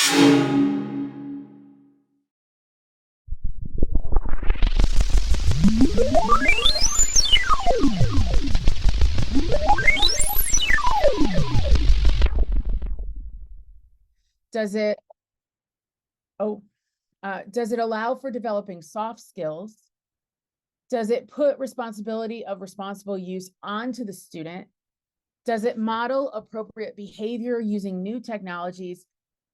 Does it, does it allow for developing soft skills? Does it put responsibility of responsible use onto the student? Does it model appropriate behavior using new technologies?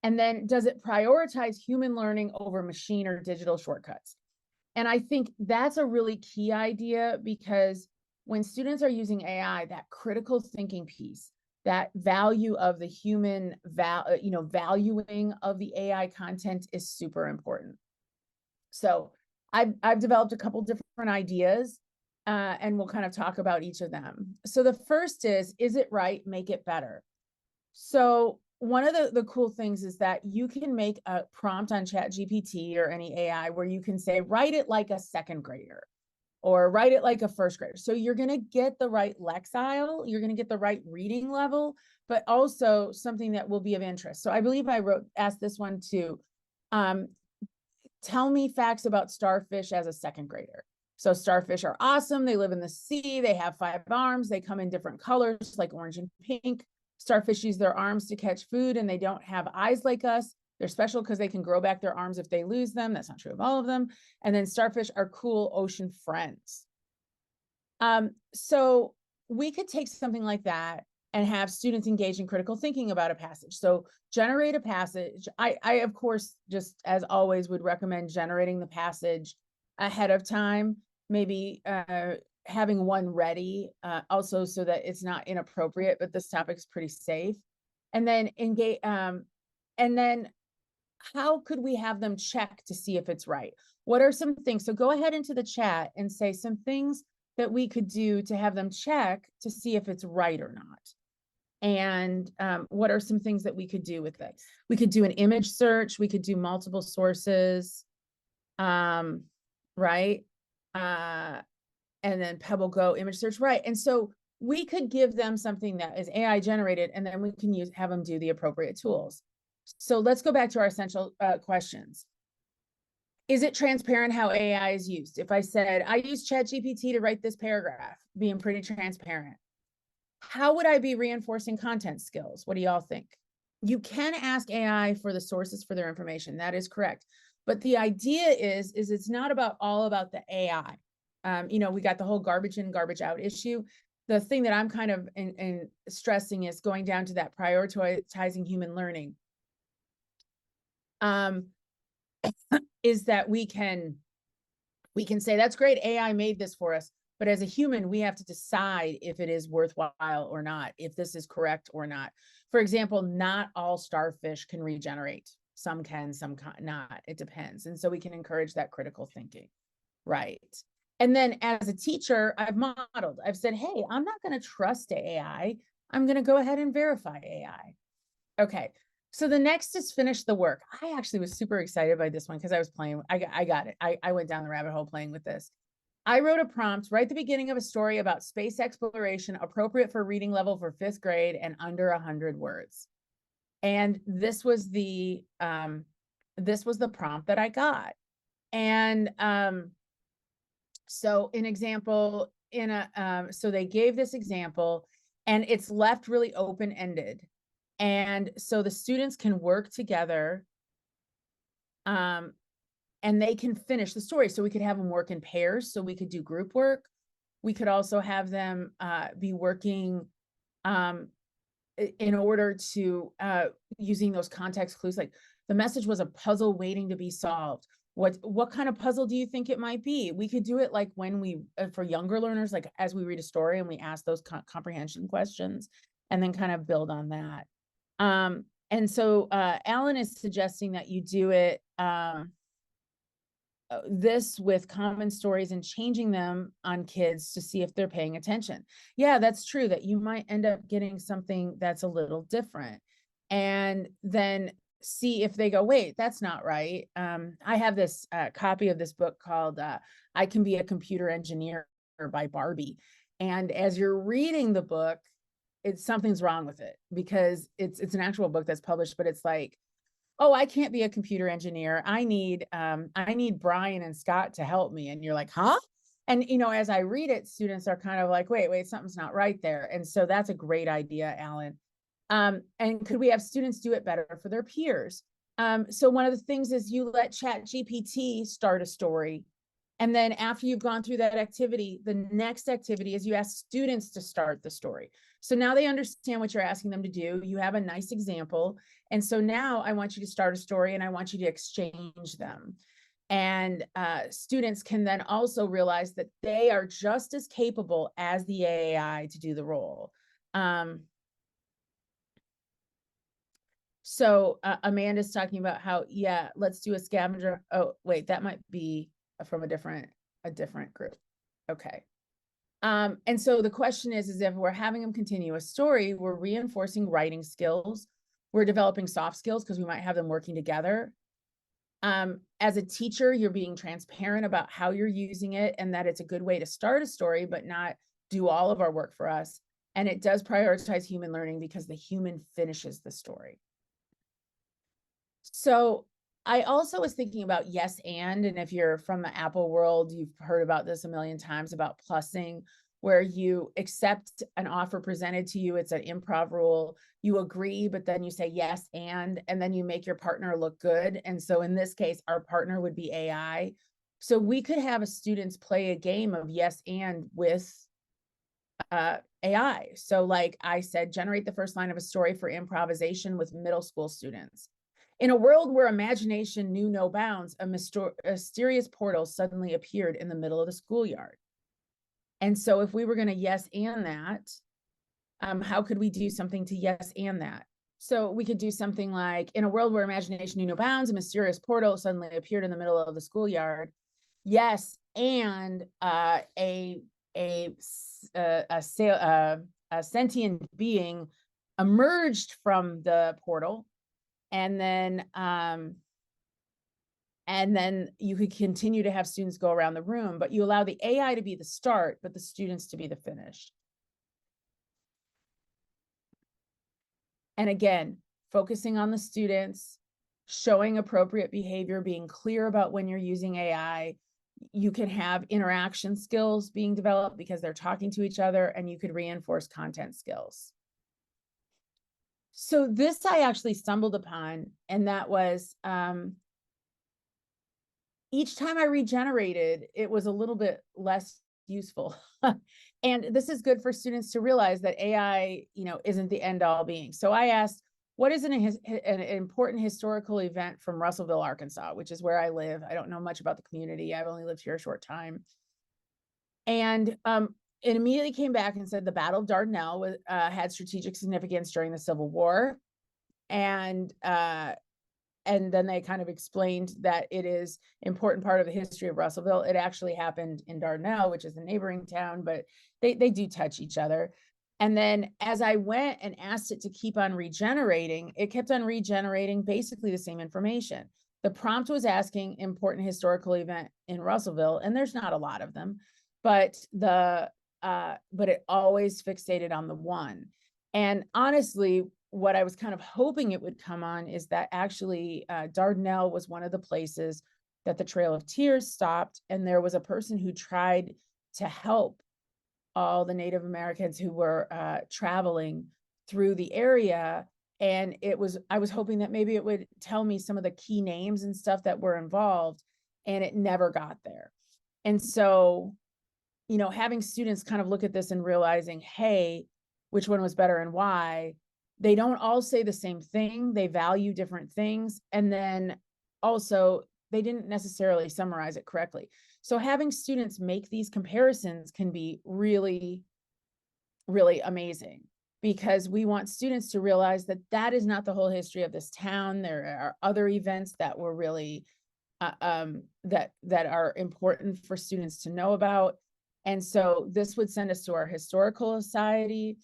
And then does it prioritize human learning over machine or digital shortcuts? And I think that's a really key idea, because when students are using AI, that critical thinking piece, that value of the human valuing of the AI content is super important. So I've developed a couple different ideas, and we'll kind of talk about each of them. So the first is it right? Make it better. So one of the cool things is that you can make a prompt on ChatGPT or any AI where you can say, write it like a second grader or write it like a first grader. So you're going to get the right lexile, you're going to get the right reading level, but also something that will be of interest. So I believe I asked this one too. Tell me facts about starfish as a second grader. So starfish are awesome. They live in the sea. They have 5 arms. They come in different colors like orange and pink. Starfish use their arms to catch food, and they don't have eyes like us. They're special because they can grow back their arms if they lose them. That's not true of all of them. And then starfish are cool ocean friends. So we could take something like that and have students engage in critical thinking about a passage. So generate a passage. I of course, just as always, would recommend generating the passage ahead of time, maybe having one ready, also so that it's not inappropriate, but this topic is pretty safe. And then engage, and then how could we have them check to see if it's right? What are some things? So go ahead into the chat and say some things that we could do to have them check to see if it's right or not. And what are some things that we could do with this? We could do an image search. We could do multiple sources, right? And then Pebble Go image search, right? And so we could give them something that is AI generated, and then we can have them do the appropriate tools. So let's go back to our essential questions. Is it transparent how AI is used? If I said, I use ChatGPT to write this paragraph, being pretty transparent, how would I be reinforcing content skills? What do y'all think? You can ask AI for the sources for their information. That is correct. But the idea is it's not all about the AI. We got the whole garbage in, garbage out issue. The thing that I'm kind of stressing is going down to that prioritizing human learning. Is that we can say, that's great, AI made this for us, but as a human, we have to decide if it is worthwhile or not, if this is correct or not. For example, not all starfish can regenerate. Some can, some not. It depends. And so we can encourage that critical thinking, right? And then as a teacher, I've modeled. I've said, hey, I'm not going to trust AI. I'm going to go ahead and verify AI. Okay. So the next is finish the work. I actually was super excited by this one because I was playing. I got it. I went down the rabbit hole playing with this. I wrote a prompt right at the beginning of a story about space exploration, appropriate for reading level for 5th grade and under 100 words. And this was the prompt that I got. And so an example so they gave this example, and it's left really open-ended. And so the students can work together, and they can finish the story. So we could have them work in pairs. So we could do group work. We could also have them be working in order to using those context clues. Like the message was a puzzle waiting to be solved. What kind of puzzle do you think it might be? We could do it like when we, for younger learners, like as we read a story and we ask those comprehension questions, and then kind of build on that. And so Alan is suggesting that you do it this with common stories and changing them on kids to see if they're paying attention. Yeah, that's true, that you might end up getting something that's a little different, and then see if they go, wait, that's not right. I have this copy of this book called I Can Be a Computer Engineer by Barbie. And as you're reading the book, something's wrong with it, because it's an actual book that's published, but it's like, oh, I can't be a computer engineer. I need Brian and Scott to help me. And you're like, huh? And, as I read it, students are kind of like, wait, something's not right there. And so that's a great idea, Alan. And could we have students do it better for their peers? So one of the things is you let Chat GPT start a story. And then after you've gone through that activity, the next activity is you ask students to start the story. So now they understand what you're asking them to do. You have a nice example. And so now I want you to start a story and I want you to exchange them. And students can then also realize that they are just as capable as the AI to do the role. So Amanda's talking about how, yeah, let's do a scavenger. Oh, wait, that might be from a different group. Okay. And so the question is if we're having them continue a story, we're reinforcing writing skills. We're developing soft skills because we might have them working together. As a teacher, you're being transparent about how you're using it and that it's a good way to start a story, but not do all of our work for us. And it does prioritize human learning because the human finishes the story. So I also was thinking about yes and if you're from the Apple world, you've heard about this a million times about plussing, where you accept an offer presented to you. It's an improv rule. You agree, but then you say yes and then you make your partner look good. And so in this case, our partner would be AI. So we could have students play a game of yes and with AI. So like I said, generate the first line of a story for improvisation with middle school students. In a world where imagination knew no bounds, a mysterious portal suddenly appeared in the middle of the schoolyard. And so if we were going to yes and that, how could we do something to yes and that? So we could do something like, in a world where imagination knew no bounds, a mysterious portal suddenly appeared in the middle of the schoolyard. Yes, and a sentient being emerged from the portal, and then you could continue to have students go around the room, but you allow the AI to be the start, but the students to be the finish. And again, focusing on the students, showing appropriate behavior, being clear about when you're using AI. You can have interaction skills being developed because they're talking to each other, and you could reinforce content skills. So this I actually stumbled upon, and that was each time I regenerated, it was a little bit less useful. And this is good for students to realize that AI, isn't the end all being. So I asked, what is an important historical event from Russellville, Arkansas, which is where I live? I don't know much about the community. I've only lived here a short time. And it immediately came back and said the Battle of Dardanelle had strategic significance during the Civil War. And then they kind of explained that it is an important part of the history of Russellville. It actually happened in Dardanelle, which is a neighboring town, but they do touch each other. And then as I went and asked it to keep on regenerating, it kept on regenerating basically the same information. The prompt was asking important historical event in Russellville, and there's not a lot of them, but it always fixated on the one. And honestly, what I was kind of hoping it would come on is that actually Dardanelle was one of the places that the Trail of Tears stopped. And there was a person who tried to help all the Native Americans who were traveling through the area. And I was hoping that maybe it would tell me some of the key names and stuff that were involved, and it never got there. And so, having students kind of look at this and realizing, hey, which one was better and why? They don't all say the same thing. They value different things. And then also, they didn't necessarily summarize it correctly. So having students make these comparisons can be really, really amazing, because we want students to realize that that is not the whole history of this town. There are other events that were really, that are important for students to know about. And so this would send us to our historical society.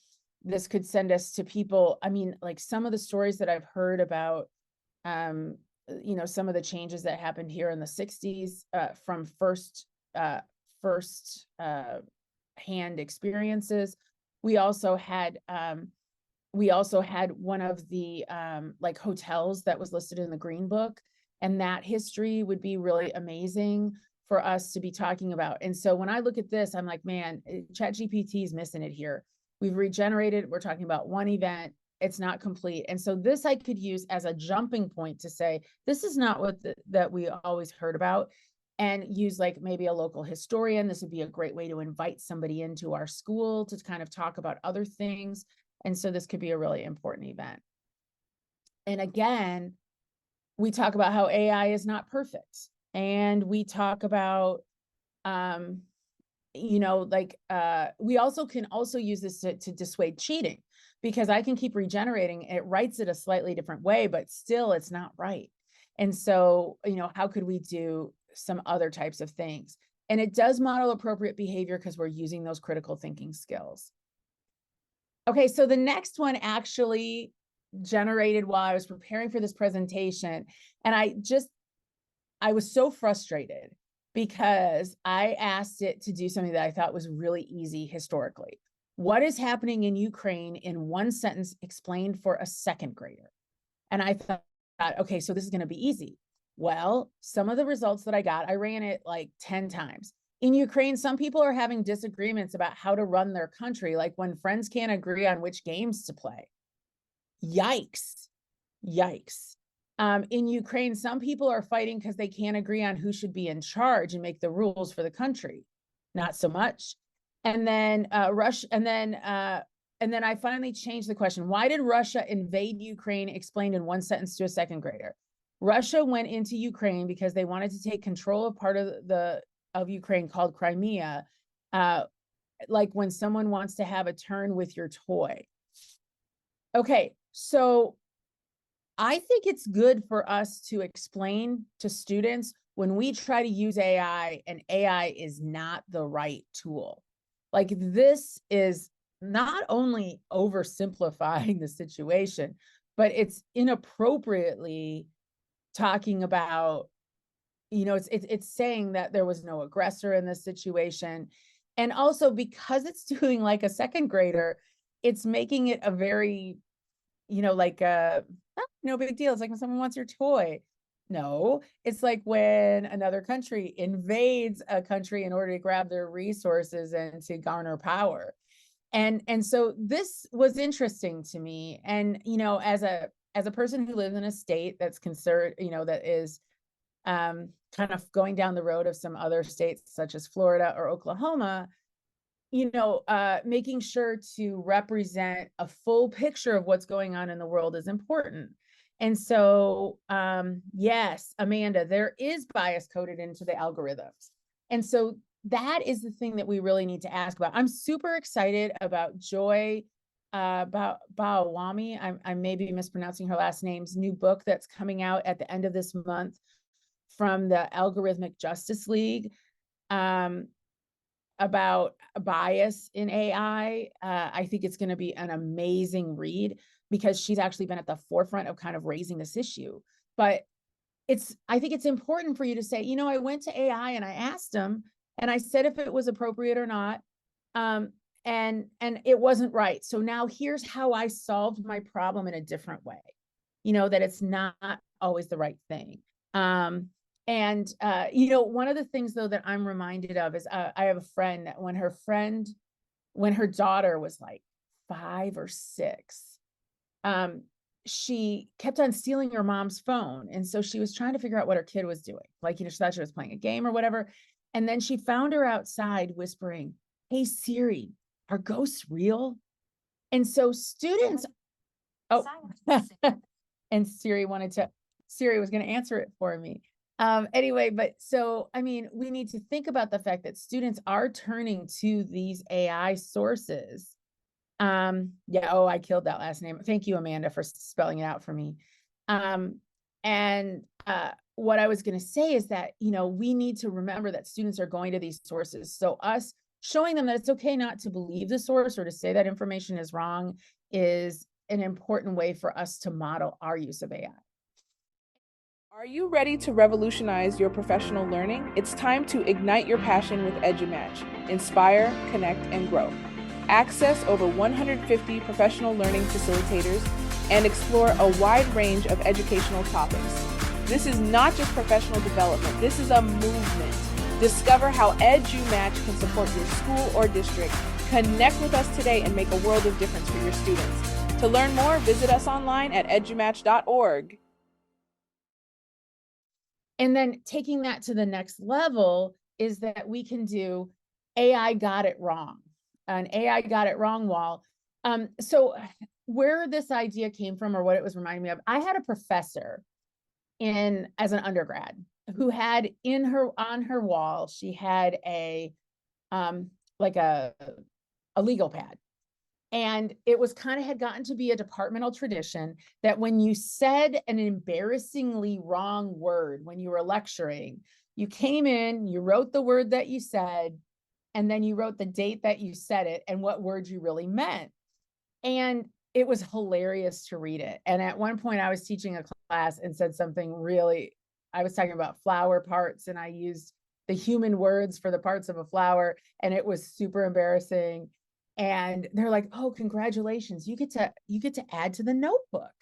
This could send us to people. I mean, like some of the stories that I've heard about, some of the changes that happened here in the 60s from first hand experiences. We also had we also had one of the like hotels that was listed in the Green Book, and that history would be really amazing for us to be talking about. And so when I look at this, I'm like, man, ChatGPT is missing it here. We've regenerated. We're talking about one event. It's not complete. And so this I could use as a jumping point to say, this is not what that we always heard about, and use like maybe a local historian. This would be a great way to invite somebody into our school to kind of talk about other things. And so this could be a really important event. And again, we talk about how AI is not perfect. And we talk about, you know, like we also can also use this to dissuade cheating, because I can keep regenerating. It writes it a slightly different way, but still it's not right. And so, you know, how could we do some other types of things? And it does model appropriate behavior because we're using those critical thinking skills. Okay, so the next one actually generated while I was preparing for this presentation. And I was so frustrated because I asked it to do something that I thought was really easy historically. What is happening in Ukraine in one sentence explained for a second grader? And I thought, okay, so this is going to be easy. Well, some of the results that I got, I ran it like 10 times. In Ukraine, some people are having disagreements about how to run their country, like when friends can't agree on which games to play. Yikes. Yikes. In Ukraine, some people are fighting because they can't agree on who should be in charge and make the rules for the country. Not so much. And then Russia, and then I finally changed the question. Why did Russia invade Ukraine? Explained in one sentence to a second grader. Russia went into Ukraine because they wanted to take control of part of Ukraine called Crimea, like when someone wants to have a turn with your toy. Okay, so I think it's good for us to explain to students when we try to use AI, and AI is not the right tool. Like, this is not only oversimplifying the situation, but it's inappropriately talking about, you know, it's saying that there was no aggressor in this situation. And also, because it's doing like a second grader, it's making it a very, you know, like no big deal. It's like when someone wants your toy. No, it's like when another country invades a country in order to grab their resources and to garner power. And so this was interesting to me. And, you know, as a person who lives in a state that's concerned, you know, that is kind of going down the road of some other states such as Florida or Oklahoma, you know, making sure to represent a full picture of what's going on in the world is important. And so, yes, Amanda, there is bias coded into the algorithms. And so that is the thing that we really need to ask about. I'm super excited about Joy Bawami. I may be mispronouncing her last name's new book that's coming out at the end of this month from the Algorithmic Justice League. About bias in AI. I think it's going to be an amazing read because she's actually been at the forefront of kind of raising this issue. But I think it's important for you to say, you know, I went to AI and I asked them and I said if it was appropriate or not. And it wasn't right. So now here's how I solved my problem in a different way. You know, that it's not always the right thing. And, you know, one of the things, though, that I'm reminded of is I have a friend that when her daughter was like 5 or 6, she kept on stealing her mom's phone. And so she was trying to figure out what her kid was doing. Like, you know, she thought she was playing a game or whatever. And then she found her outside whispering, "Hey, Siri, are ghosts real?" And so students, and Siri was going to answer it for me. Anyway, but so, I mean, we need to think about the fact that students are turning to these AI sources. Yeah, I killed that last name. Thank you, Amanda, for spelling it out for me. What I was going to say is that, you know, we need to remember that students are going to these sources. So us showing them that it's okay not to believe the source or to say that information is wrong is an important way for us to model our use of AI. Are you ready to revolutionize your professional learning? It's time to ignite your passion with EduMatch. Inspire, connect, and grow. access over 150 professional learning facilitators, and explore a wide range of educational topics. This is not just professional development, this is a movement. Discover how EduMatch can support your school or district. Connect with us today and make a world of difference for your students. To learn more, visit us online at edumatch.org. And then taking that to the next level is that we can do AI got it wrong, an AI got it wrong wall. So where this idea came from, or what it was reminding me of, I had a professor as an undergrad who had on her wall, she had a like a legal pad. And it was had gotten to be a departmental tradition that when you said an embarrassingly wrong word when you were lecturing, you came in, you wrote the word that you said, and then you wrote the date that you said it and what word you really meant. And it was hilarious to read it. And at one point I was teaching a class and said something I was talking about flower parts, and I used the human words for the parts of a flower, and it was super embarrassing. And they're like, "Oh, congratulations, you get to add to the notebook."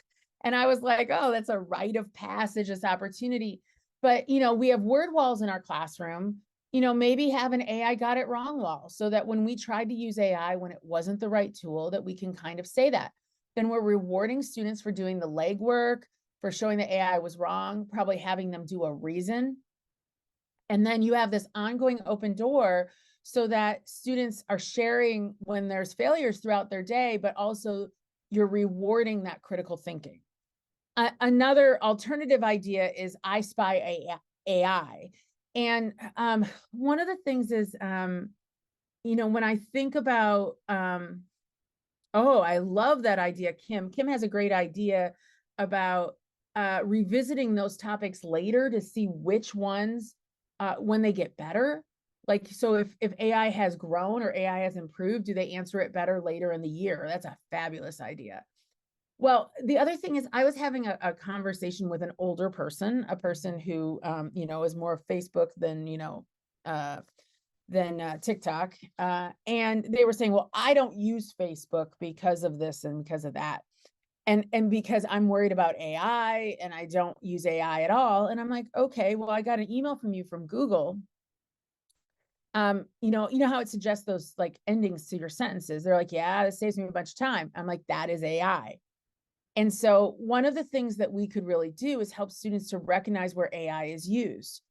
And I was like, "Oh, that's a rite of passage, this opportunity." But we have word walls in our classroom. Maybe have an AI got it wrong wall, so that when we tried to use AI when it wasn't the right tool, that we can kind of say that. Then we're rewarding students for doing the legwork, for showing that AI was wrong, probably having them do a reason. And then you have this ongoing open door so that students are sharing when there's failures throughout their day, but also you're rewarding that critical thinking. Another alternative idea is I Spy AI. And one of the things is, when I think about, oh, I love that idea, Kim. Kim has a great idea about revisiting those topics later to see which ones, when they get better. Like, so if AI has grown or AI has improved, do they answer it better later in the year? That's a fabulous idea. Well, the other thing is, I was having a conversation with an older person, a person who, is more Facebook than TikTok. And they were saying, well, I don't use Facebook because of this and because of that. And because I'm worried about AI and I don't use AI at all. And I'm like, okay, well, I got an email from you from Google. You know how it suggests those like endings to your sentences. They're like, yeah, this saves me a bunch of time. I'm like, that is AI. And so one of the things that we could really do is help students to recognize where AI is used.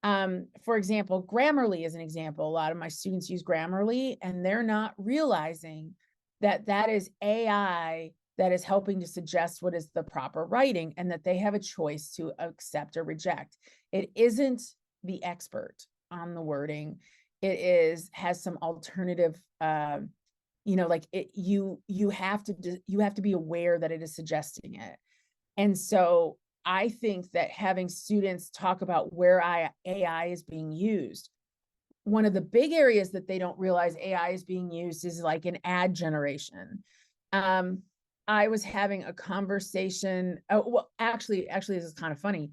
For example, Grammarly is an example. A lot of my students use Grammarly, and they're not realizing that that is AI that is helping to suggest what is the proper writing, and that they have a choice to accept or reject. It isn't the expert on the wording. It has some alternative, like you have to be aware that it is suggesting it. And so I think that having students talk about where AI is being used, one of the big areas that they don't realize AI is being used is like in ad generation. I was having a conversation. Well, actually, this is kind of funny.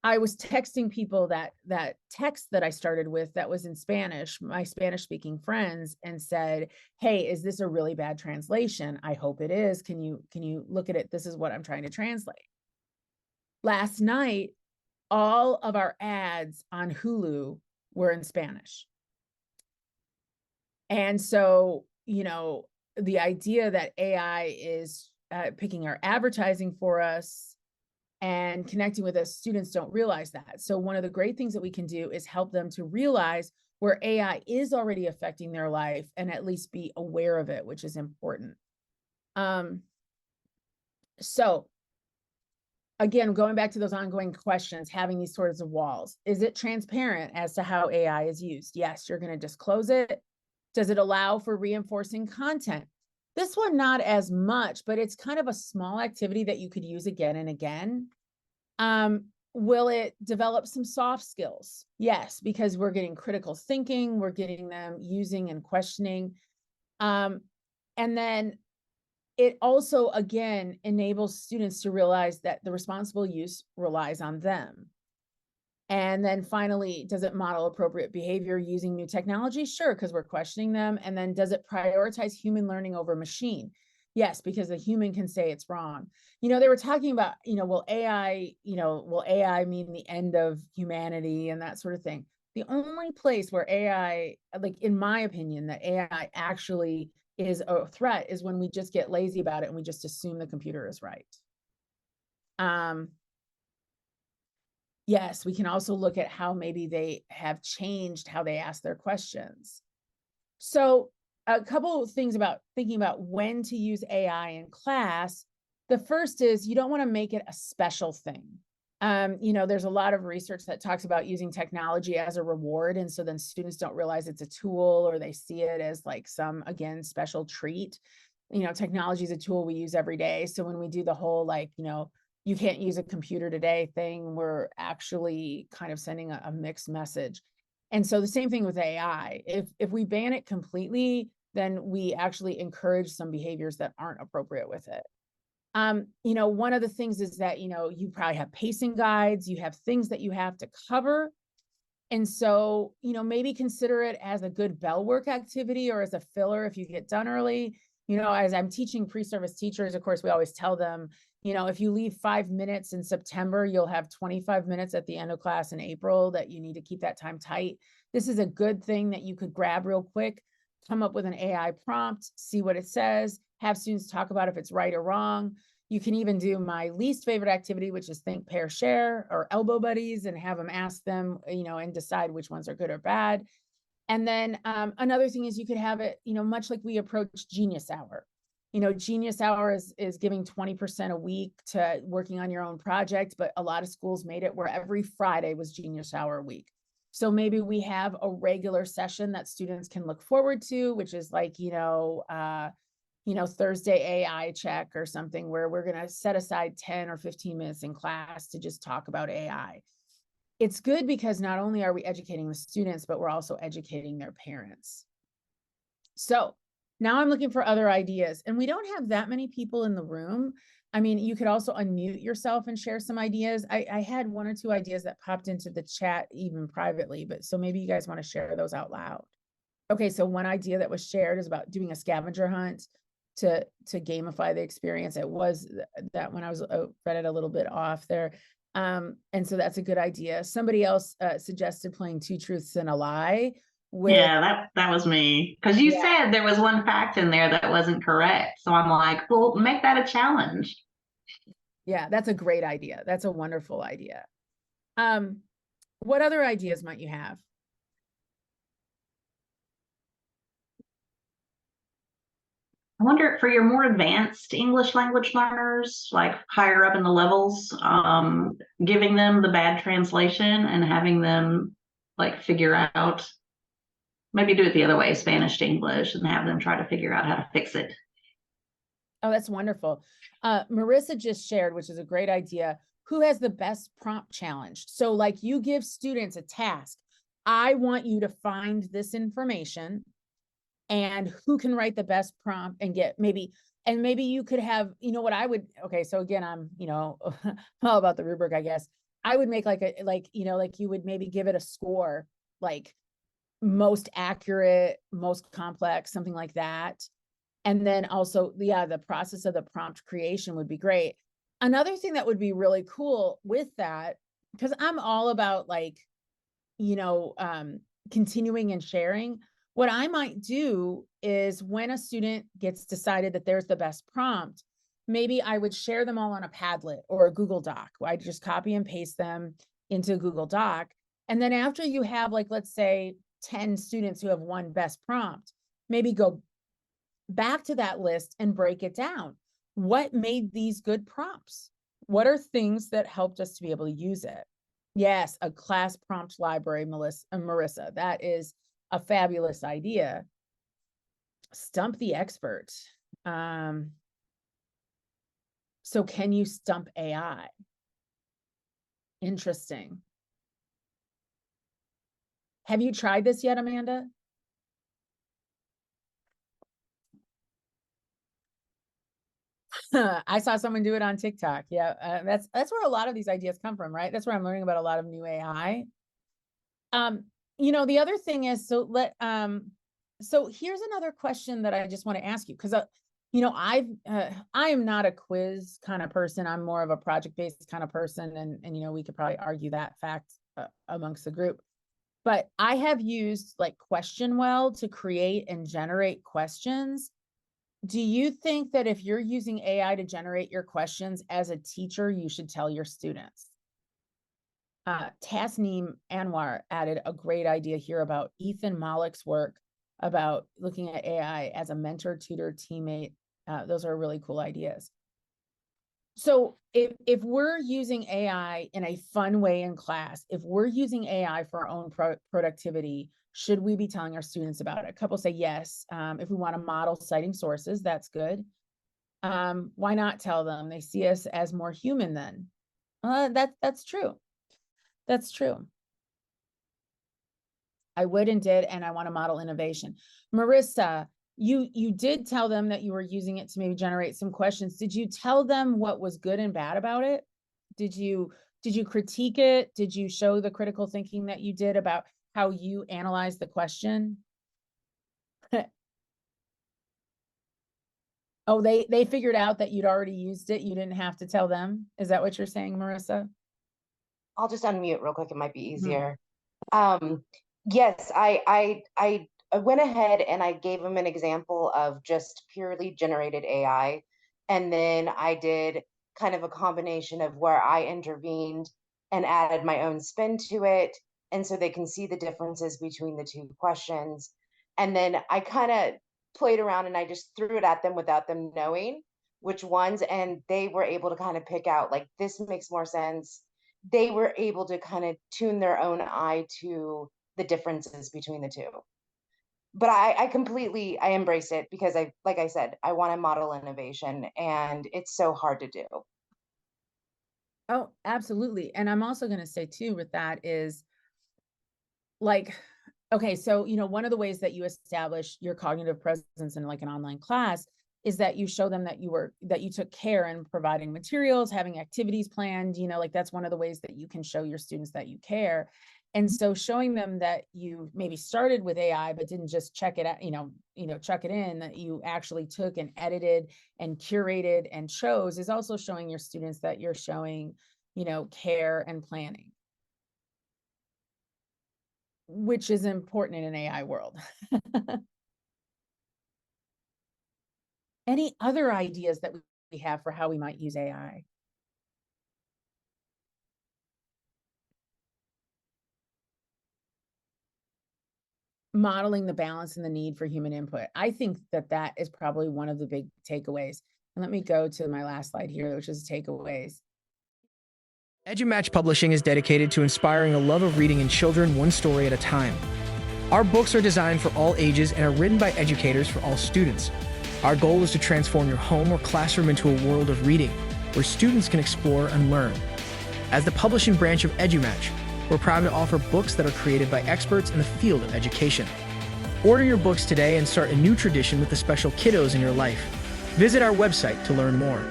I was texting people that text that I started with that was in Spanish, my Spanish speaking friends, and said, "Hey, is this a really bad translation? I hope it is. Can you look at it? This is what I'm trying to translate." Last night, all of our ads on Hulu were in Spanish. And so, the idea that AI is picking our advertising for us and connecting with us, students don't realize that. So one of the great things that we can do is help them to realize where AI is already affecting their life and at least be aware of it, which is important. So again, going back to those ongoing questions, having these sorts of walls, is it transparent as to how AI is used? Yes, you're going to disclose it. Does it allow for reinforcing content? This one, not as much, but it's kind of a small activity that you could use again and again. Will it develop some soft skills? Yes, because we're getting critical thinking, we're getting them using and questioning. And then it also, again, enables students to realize that the responsible use relies on them. And then finally, does it model appropriate behavior using new technology? Sure, because we're questioning them. And then does it prioritize human learning over machine? Yes, because the human can say it's wrong. They were talking about, will AI mean the end of humanity and that sort of thing? The only place where AI, like in my opinion, that AI actually is a threat is when we just get lazy about it and we just assume the computer is right. Yes, we can also look at how maybe they have changed how they ask their questions. So a couple of things about thinking about when to use AI in class. The first is you don't want to make it a special thing. There's a lot of research that talks about using technology as a reward. And so then students don't realize it's a tool or they see it as like some, again, special treat. Technology is a tool we use every day. So when we do the whole, like, you can't use a computer today thing, we're actually kind of sending a mixed message. And so the same thing with AI. If we ban it completely, then we actually encourage some behaviors that aren't appropriate with it. One of the things is that, you probably have pacing guides, you have things that you have to cover. And so, maybe consider it as a good bell work activity or as a filler if you get done early. As I'm teaching pre-service teachers, of course, we always tell them, if you leave 5 minutes in September, you'll have 25 minutes at the end of class in April that you need to keep that time tight. This is a good thing that you could grab real quick, come up with an AI prompt, see what it says, have students talk about if it's right or wrong. You can even do my least favorite activity, which is think, pair, share, or elbow buddies, and have them ask them, and decide which ones are good or bad. And then another thing is you could have it, much like we approach Genius Hour. Genius Hour is giving 20% a week to working on your own project, but a lot of schools made it where every Friday was Genius Hour week. So maybe we have a regular session that students can look forward to, which is like, Thursday AI check or something where we're going to set aside 10 or 15 minutes in class to just talk about AI. It's good because not only are we educating the students, but we're also educating their parents. So now I'm looking for other ideas, and we don't have that many people in the room. I mean, you could also unmute yourself and share some ideas. I had 1 or 2 ideas that popped into the chat even privately, but so maybe you guys want to share those out loud. Okay, so one idea that was shared is about doing a scavenger hunt to gamify the experience. It was that when I was read it a little bit off there. And so that's a good idea. Somebody else suggested playing 2 truths and a lie with, Yeah, that was me. Because you said there was one fact in there that wasn't correct. So I'm like, well, make that a challenge. yeah, that's a great idea. That's a wonderful idea. What other ideas might you have? I wonder for your more advanced English language learners, like higher up in the levels, giving them the bad translation and having them like figure out, maybe do it the other way, Spanish to English, and have them try to figure out how to fix it. Oh, that's wonderful. Marissa just shared, which is a great idea. Who has the best prompt challenge? So like you give students a task. I want you to find this information and who can write the best prompt and get maybe you could have, what I would, okay, so again, I'm, all about the rubric, I guess. I would make like like you would maybe give it a score, like most accurate, most complex, something like that. And then also, the process of the prompt creation would be great. Another thing that would be really cool with that, because I'm all about like, continuing and sharing. What I might do is when a student gets decided that there's the best prompt, maybe I would share them all on a Padlet or a Google Doc. I just copy and paste them into a Google Doc. And then after you have, like, let's say 10 students who have one best prompt, maybe go back to that list and break it down. What made these good prompts? What are things that helped us to be able to use it? Yes, a class prompt library, Marissa. That is a fabulous idea. Stump the expert. So can you stump AI? Interesting. Have you tried this yet, Amanda? I saw someone do it on TikTok. Yeah, that's where a lot of these ideas come from, right? That's where I'm learning about a lot of new AI. The other thing is, so here's another question that I just want to ask you, because I am not a quiz kind of person. I'm more of a project-based kind of person, and we could probably argue that fact amongst the group. But I have used like QuestionWell to create and generate questions. Do you think that if you're using AI to generate your questions as a teacher, you should tell your students? Tasneem Anwar added a great idea here about Ethan Malick's work about looking at AI as a mentor, tutor, teammate. Those are really cool ideas. So if we're using AI in a fun way in class, if we're using AI for our own productivity, should we be telling our students about it? A couple say yes. If we want to model citing sources, that's good. Why not tell them? They see us as more human then. That's true. That's true. I would and did, and I want to model innovation. Marissa, you did tell them that you were using it to maybe generate some questions. Did you tell them what was good and bad about it? Did you critique it? Did you show the critical thinking that you did about how you analyzed the question? Oh, they figured out that you'd already used it. You didn't have to tell them. Is that what you're saying, Marissa? I'll just unmute real quick. It might be Mhm. easier. Yes, I went ahead and I gave him an example of just purely generated AI. And then I did kind of a combination of where I intervened and added my own spin to it. And so they can see the differences between the two questions. And then I kind of played around and I just threw it at them without them knowing which ones. And they were able to kind of pick out like, this makes more sense. They were able to kind of tune their own eye to the differences between the two. But I embrace it because like I said, I want to model innovation and it's so hard to do. Oh, absolutely. And I'm also going to say too with that is like, okay, so one of the ways that you establish your cognitive presence in like an online class is that you show them that you took care in providing materials, having activities planned, like that's one of the ways that you can show your students that you care. And so showing them that you maybe started with AI, but didn't just check it out, chuck it in, that you actually took and edited and curated and chose, is also showing your students that you're showing, care and planning, which is important in an AI world. Any other ideas that we have for how we might use AI? Modeling the balance and the need for human input. I think that is probably one of the big takeaways. And let me go to my last slide here, which is takeaways. EduMatch Publishing is dedicated to inspiring a love of reading in children one story at a time. Our books are designed for all ages and are written by educators for all students. Our goal is to transform your home or classroom into a world of reading, where students can explore and learn. As the publishing branch of EduMatch, we're proud to offer books that are created by experts in the field of education. Order your books today and start a new tradition with the special kiddos in your life. Visit our website to learn more.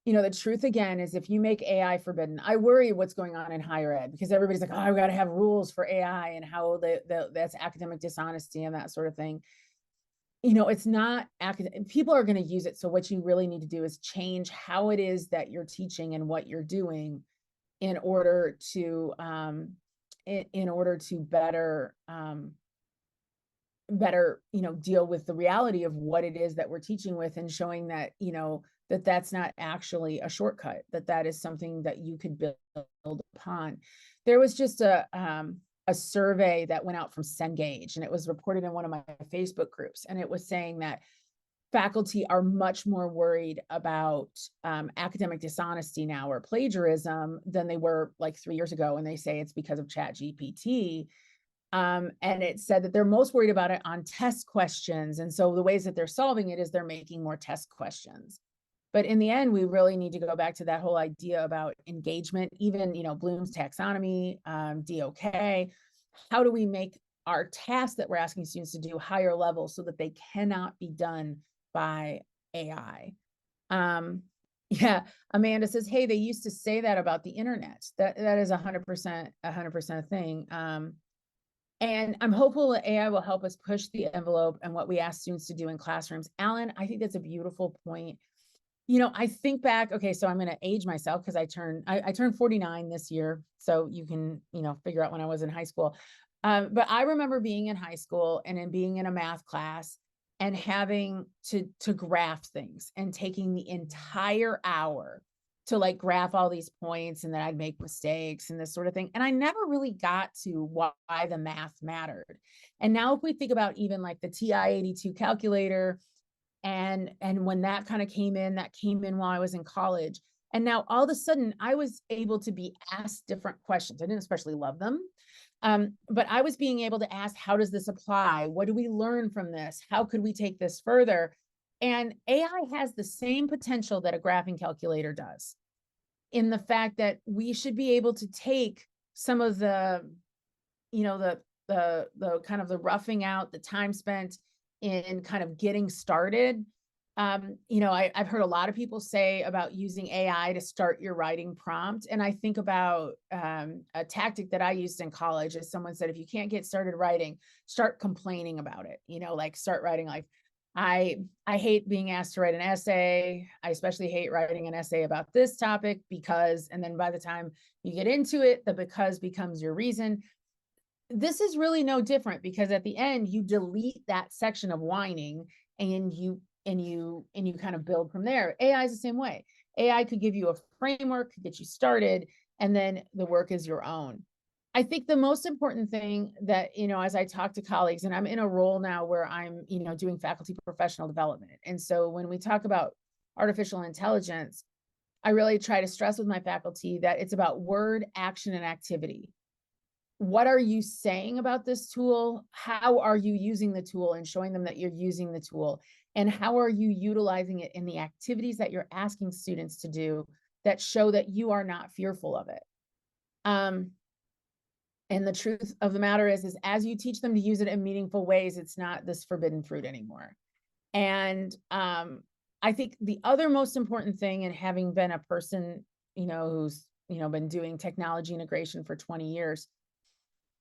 The truth again is if you make AI forbidden, I worry what's going on in higher ed because everybody's like, oh, I've got to have rules for AI and how that's academic dishonesty and that sort of thing. It's not academic. People are going to use it. So what you really need to do is change how it is that you're teaching and what you're doing in order to better deal with the reality of what it is that we're teaching with, and showing that that's not actually a shortcut, that is something that you could build upon. There was just a survey that went out from Cengage, and it was reported in one of my Facebook groups, and it was saying that faculty are much more worried about academic dishonesty now or plagiarism than they were like 3 years ago, and they say it's because of ChatGPT. And it said that they're most worried about it on test questions. And so the ways that they're solving it is they're making more test questions. But in the end, we really need to go back to that whole idea about engagement, even, Bloom's taxonomy, DOK. How do we make our tasks that we're asking students to do higher level so that they cannot be done by AI. Yeah, Amanda says, hey, they used to say that about the internet. That is 100% a thing. And I'm hopeful that AI will help us push the envelope and what we ask students to do in classrooms. Alan, I think that's a beautiful point. You know, I think back, okay, so I'm going to age myself because I turned 49 this year. So you can, you know, figure out when I was in high school. But I remember being in high school and then being in a math class and having to graph things and taking the entire hour to like graph all these points, and then I'd make mistakes and this sort of thing. And I never really got to why the math mattered. And now if we think about even like the TI-82 calculator, and when that kind of came in while I was in college. And now all of a sudden I was able to be asked different questions. I didn't especially love them. But I was being able to ask, how does this apply? What do we learn from this? How could we take this further? And AI has the same potential that a graphing calculator does, in the fact that we should be able to take some of the, you know, the kind of the roughing out, the time spent in kind of getting started. You know, I've heard a lot of people say about using AI to start your writing prompt. And I think about a tactic that I used in college is someone said, if you can't get started writing, start complaining about it. You know, like start writing like, I hate being asked to write an essay. I especially hate writing an essay about this topic because, and then by the time you get into it, the because becomes your reason. This is really no different, because at the end you delete that section of whining and you kind of build from there. AI is the same way. AI could give you a framework, could get you started, and then the work is your own. I think the most important thing that, you know, as I talk to colleagues, and I'm in a role now where I'm, you know, doing faculty professional development. And so when we talk about artificial intelligence, I really try to stress with my faculty that it's about word, action, and activity. What are you saying about this tool? How are you using the tool and showing them that you're using the tool? And how are you utilizing it in the activities that you're asking students to do that show that you are not fearful of it? And the truth of the matter is as you teach them to use it in meaningful ways, it's not this forbidden fruit anymore. And I think the other most important thing, and having been a person, you know, who's, you know, been doing technology integration for 20 years,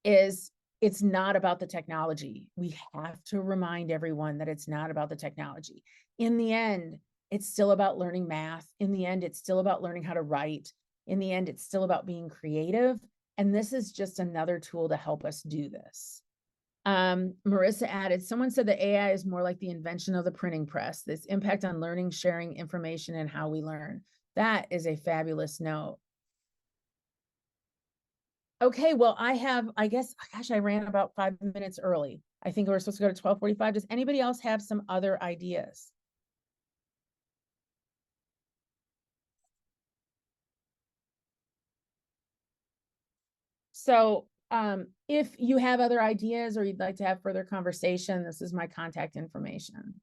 is it's not about the technology. We have to remind everyone that it's not about the technology. In the end, it's still about learning math. In the end, it's still about learning how to write. In the end, it's still about being creative. And this is just another tool to help us do this. Marissa added, someone said that AI is more like the invention of the printing press, this impact on learning, sharing information, and how we learn. That is a fabulous note. Okay, well, I guess, gosh, I ran about 5 minutes early. I think we're supposed to go to 12:45. Does anybody else have some other ideas? So if you have other ideas or you'd like to have further conversation, this is my contact information.